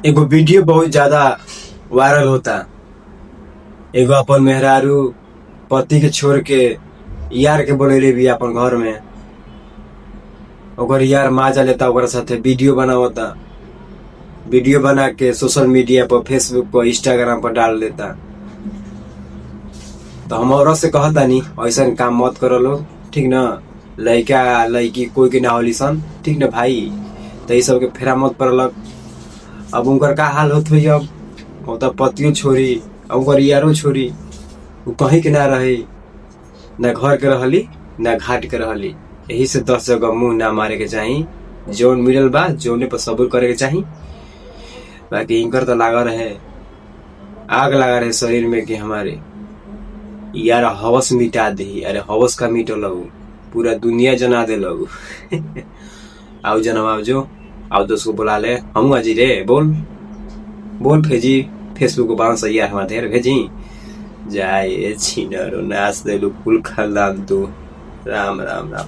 एगो वीडियो बहुत ज्यादा वायरल होता। एगो अपन मेहरारू पति के छोड़ के यार के बोलेले भी अपन घर में, ओकर यार माजा लेता, ओकरा साथे वीडियो बनावता, वीडियो बना के सोशल मीडिया पर, फेसबुक पर, इंस्टाग्राम पर डाल देता। तो हम औरत से कहता नहीं ऐसा काम मत करो लो, ठीक ना। लड़का लड़की कोई के ना होली सन, ठीक ना भाई। तो ये सब के फेरा मत पड़लक। अब उनकर का हाल होत हुई, अब वो तो पतियों छोड़ी, उनकर यारो छोड़ी, वो कहीं के ना रही, ना घर के रहली ना घाट के रहली। यही से 10 जगह मुंह ना मारे के चाही। जोन मिलल बा जोने पर सब्र करे के चाही। बाकी इनकर तो लगा रहे, आग लगा रहे शरीर में कि हमारे यार हवस मिटा दे। अरे हवस का मिटो लगू, पूरा दुनिया जना दे लगू। आओ जनम जो आओ दोस्त को बुला ले। हम अजी रे बोल बोल भेजी फेसबुक को 500 यार हमारे ढेर भेजी जाए छीनरो नाच दे कुल खानदान तू। राम राम राम।